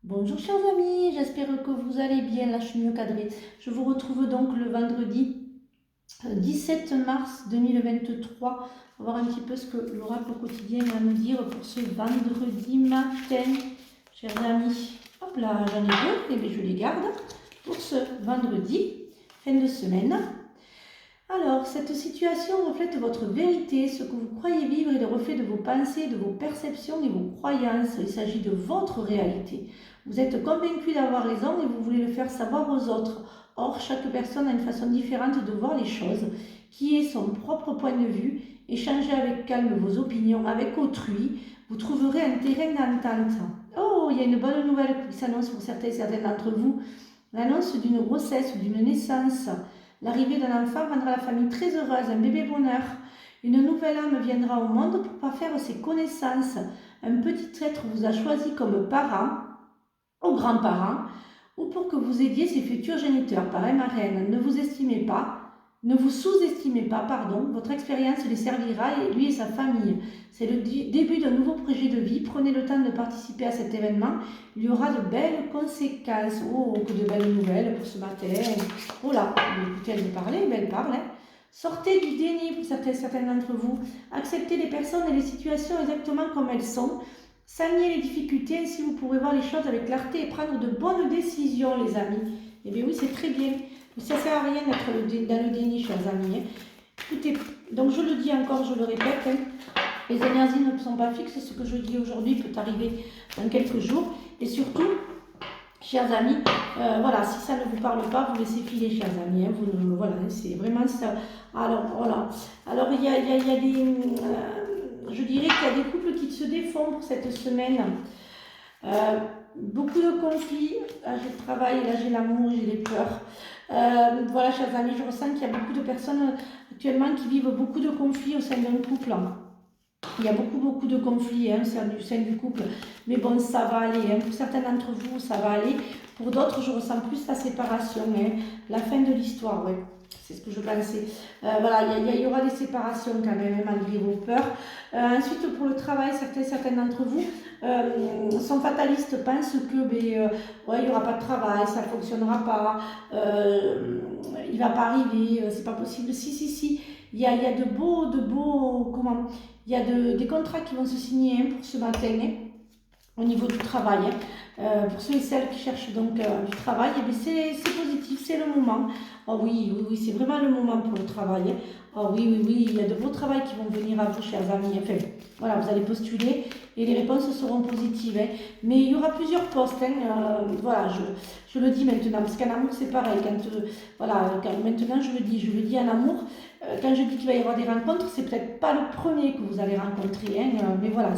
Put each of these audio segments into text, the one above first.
Bonjour chers amis, j'espère que vous allez bien, là je suis mieux cadrée. Je vous retrouve donc le vendredi 17 mars 2023, on va voir un petit peu ce que l'oracle quotidien a à me dire pour ce vendredi matin. Chers amis, hop là, j'en ai deux, et bien je les garde pour ce vendredi, fin de semaine. Alors, cette situation reflète votre vérité, ce que vous croyez vivre est le reflet de vos pensées, de vos perceptions et vos croyances. Il s'agit de votre réalité. Vous êtes convaincu d'avoir raison et vous voulez le faire savoir aux autres. Or, chaque personne a une façon différente de voir les choses, qui est son propre point de vue. Échangez avec calme vos opinions avec autrui, vous trouverez un terrain d'entente. Oh, il y a une bonne nouvelle qui s'annonce pour certains et certaines d'entre vous, l'annonce d'une grossesse ou d'une naissance. L'arrivée d'un enfant rendra la famille très heureuse, un bébé bonheur. Une nouvelle âme viendra au monde pour parfaire ses connaissances. Un petit être vous a choisi comme parent ou grand-parent ou pour que vous aidiez ses futurs géniteurs, parrain, marraine. Ne vous sous-estimez pas, pardon, votre expérience les servira, et lui et sa famille. C'est le début d'un nouveau projet de vie. Prenez le temps de participer à cet événement. Il y aura de belles conséquences. Oh, que de belles nouvelles pour ce matin. Oh là, écoutez, elle me parlait, mais elle parle. Hein. Sortez du déni pour certains d'entre vous. Acceptez les personnes et les situations exactement comme elles sont. Saignez les difficultés, ainsi vous pourrez voir les choses avec clarté et prendre de bonnes décisions, les amis. Eh bien oui, c'est très bien. Mais ça ne sert à rien d'être dans le déni, chers amis. Hein. Écoutez, donc je le dis encore, je le répète, hein, les énergies ne sont pas fixes. Ce que je dis aujourd'hui peut arriver dans quelques jours. Et surtout, chers amis, voilà, si ça ne vous parle pas, vous laissez filer, chers amis. Hein, voilà, c'est vraiment ça. Alors, voilà. Alors, il y a des... je dirais qu'il y a des couples qui se défont pour cette semaine. Beaucoup de conflits. Là, j'ai le travail, là, j'ai l'amour, j'ai les peurs. Voilà, chers amis, je ressens qu'il y a beaucoup de personnes actuellement qui vivent beaucoup de conflits au sein d'un couple. Il y a beaucoup de conflits hein, au sein du couple. Mais bon, ça va aller. Hein. Pour certains d'entre vous, ça va aller. Pour d'autres, je ressens plus la séparation, hein. La fin de l'histoire, ouais. C'est ce que je pensais. Voilà, il y aura des séparations quand même, hein, malgré vos peurs. Ensuite, pour le travail, certains d'entre vous sont fatalistes, pensent que ouais, il n'y aura pas de travail, ça ne fonctionnera pas, il ne va pas arriver, c'est pas possible. Si. Il y a comment il y a des contrats qui vont se signer hein, pour ce matin hein, au niveau du travail. Hein. Pour ceux et celles qui cherchent donc du travail, eh c'est positif, c'est le moment. Oh oui, c'est vraiment le moment pour le travail. Hein. Oh oui, il y a de beaux travails qui vont venir à vous, chers amis. Enfin, voilà, vous allez postuler et les réponses seront positives. Hein. Mais il y aura plusieurs postes. Hein. Voilà, je le dis maintenant, parce qu'en amour, c'est pareil. Maintenant, je le dis en amour. Quand je dis qu'il va y avoir des rencontres, c'est peut-être pas le premier que vous allez rencontrer. Hein. Mais voilà,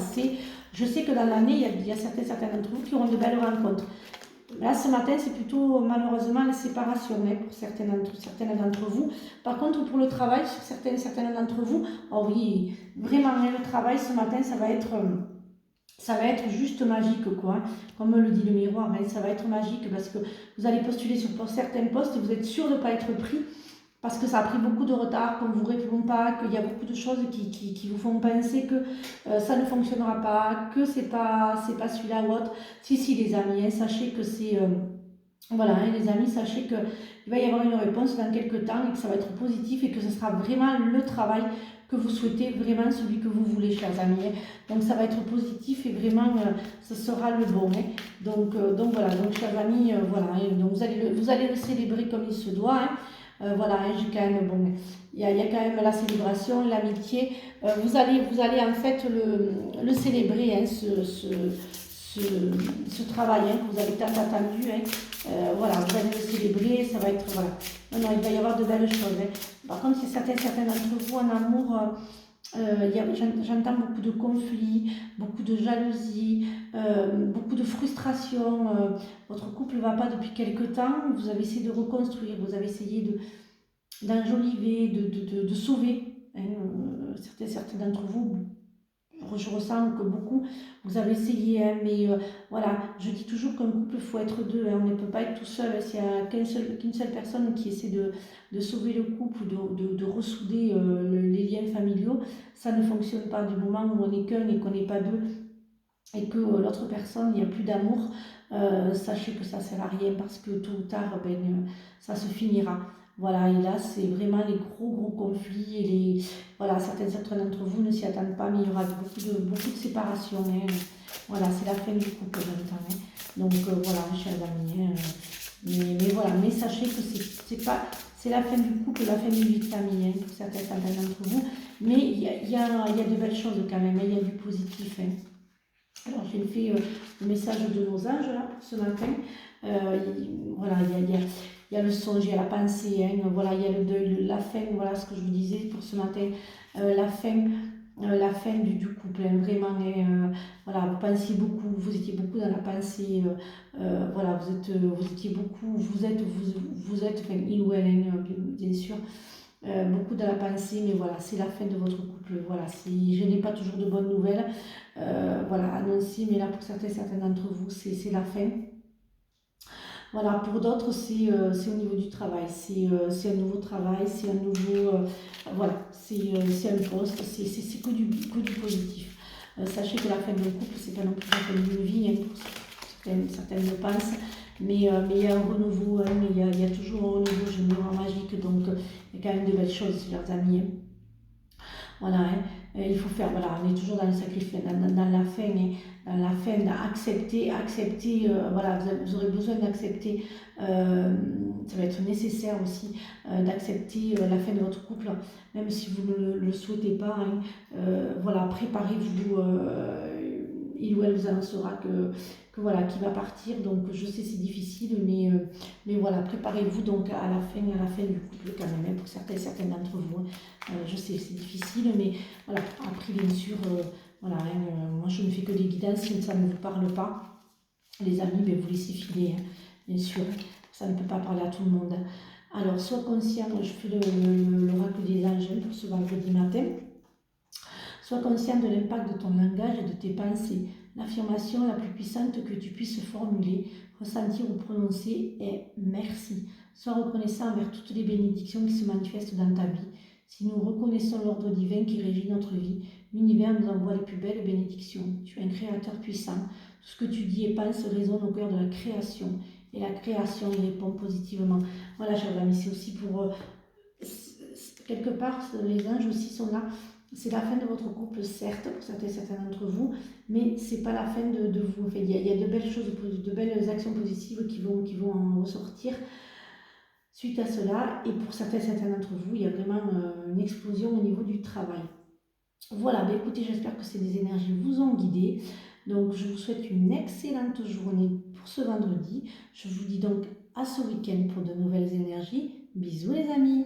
je sais que dans l'année, il y a certains d'entre vous qui auront de belles rencontres. Là, ce matin, c'est plutôt malheureusement les séparations hein, pour certaines d'entre vous. Par contre, pour le travail, sur certaines d'entre vous, oh oui, vraiment, hein, le travail ce matin, ça va être juste magique, quoi. Hein. Comme le dit le miroir, hein, ça va être magique parce que vous allez postuler pour certains postes et vous êtes sûr de ne pas être pris parce que ça a pris beaucoup de retard, qu'on ne vous répond pas, qu'il y a beaucoup de choses qui vous font penser que ça ne fonctionnera pas, que c'est pas celui-là ou autre. Si, les amis, hein, sachez que c'est... voilà, hein, les amis, sachez qu'il va y avoir une réponse dans quelques temps et que ça va être positif et que ce sera vraiment le travail que vous souhaitez, vraiment celui que vous voulez, chers amis. Hein. Donc ça va être positif et vraiment ce sera le bon. Hein. Donc voilà, donc chers amis, voilà, hein, donc vous allez le célébrer comme il se doit. Hein. Voilà, hein, j'ai quand même, bon, il y a quand même la célébration, l'amitié. Vous allez en fait le célébrer, hein, ce travail hein, que vous avez tant attendu. Hein. Voilà, vous allez le célébrer, ça va être, voilà. Non, il va y avoir de belles choses. Hein. Par contre, il y a certains d'entre vous en amour, j'entends beaucoup de conflits, beaucoup de jalousie, beaucoup de frustration. Votre couple ne va pas depuis quelque temps, vous avez essayé de reconstruire, vous avez essayé d'enjoliver, de sauver. Hein, certains d'entre vous, je ressens que beaucoup, vous avez essayé, hein, mais voilà, je dis toujours qu'un couple, il faut être deux, hein, on ne peut pas être tout seul, s'il n'y a qu'une seule personne qui essaie de sauver le couple, de ressouder les liens familiaux, ça ne fonctionne pas du moment où on n'est qu'un et qu'on n'est pas deux. et que l'autre personne, il n'y a plus d'amour, sachez que ça ne sert à rien parce que tôt ou tard, ça se finira. Voilà, et là, c'est vraiment les gros conflits et voilà, certains d'entre vous ne s'y attendent pas, mais il y aura beaucoup de séparations. Hein. Voilà, c'est la fin du couple maintenant. Hein. Donc voilà, chers amis. Hein. Mais voilà, mais sachez que c'est la fin du couple, la fin d'une vie de famille hein, pour certains d'entre vous. Mais il y a de belles choses quand même, hein, il y a du positif. Hein. Alors j'ai fait le message de nos anges là pour ce matin. Voilà, il y a le songe, il y a la pensée, hein, voilà, il y a le deuil, la fin, voilà ce que je vous disais pour ce matin, la fin du couple, hein, vraiment, hein, voilà, vous pensiez beaucoup, vous étiez beaucoup dans la pensée, voilà, vous étiez beaucoup, vous êtes, enfin, il ou elle, hein, bien sûr, beaucoup dans la pensée, mais voilà, c'est la fin de votre couple. Voilà, je n'ai pas toujours de bonnes nouvelles, voilà, annoncées, mais là pour certains d'entre vous, c'est la fin. Voilà, pour d'autres, c'est au niveau du travail, c'est un nouveau travail, c'est un nouveau, voilà, c'est un poste, c'est que du positif. Sachez que la fin d'un couple, c'est pas non plus la fin d'une vie, hein, pour certaines le pensent, mais il y a un renouveau, hein, mais il y a toujours un renouveau, je me rends magique, donc il y a quand même de belles choses, chers amis. Hein. Voilà, hein. Il faut faire, voilà, on est toujours dans le sacrifice, dans la fin, hein, dans la fin, accepter, voilà, vous aurez besoin d'accepter, ça va être nécessaire aussi, d'accepter la fin de votre couple, même si vous ne le souhaitez pas, hein, voilà, préparez-vous, il ou elle vous annoncera que voilà, qui va partir, donc je sais c'est difficile, mais voilà, préparez-vous donc à la fin du couple quand même, hein, pour certains d'entre vous, hein. Je sais c'est difficile, mais voilà, après bien sûr, voilà, hein, moi je ne fais que des guidances, si ça ne vous parle pas, les amis, ben, vous laissez filer, hein, bien sûr, ça ne peut pas parler à tout le monde. Alors, sois conscient, je fais l'oracle des anges pour ce vendredi matin. Sois conscient de l'impact de ton langage et de tes pensées. L'affirmation la plus puissante que tu puisses formuler, ressentir ou prononcer est merci. Sois reconnaissant envers toutes les bénédictions qui se manifestent dans ta vie. Si nous reconnaissons l'ordre divin qui régit notre vie, l'univers nous envoie les plus belles bénédictions. Tu es un créateur puissant. Tout ce que tu dis et penses résonne au cœur de la création. Et la création y répond positivement. Voilà, chers amis, c'est aussi pour... quelque part, les anges aussi sont là. C'est la fin de votre couple, certes, pour certains d'entre vous, mais c'est pas la fin de vous. Enfin, il y a de belles choses, de belles actions positives qui vont en ressortir suite à cela. Et pour certains d'entre vous, il y a vraiment une explosion au niveau du travail. Voilà, bah écoutez, j'espère que ces des énergies vous ont guidé. Donc, je vous souhaite une excellente journée pour ce vendredi. Je vous dis donc à ce week-end pour de nouvelles énergies. Bisous les amis!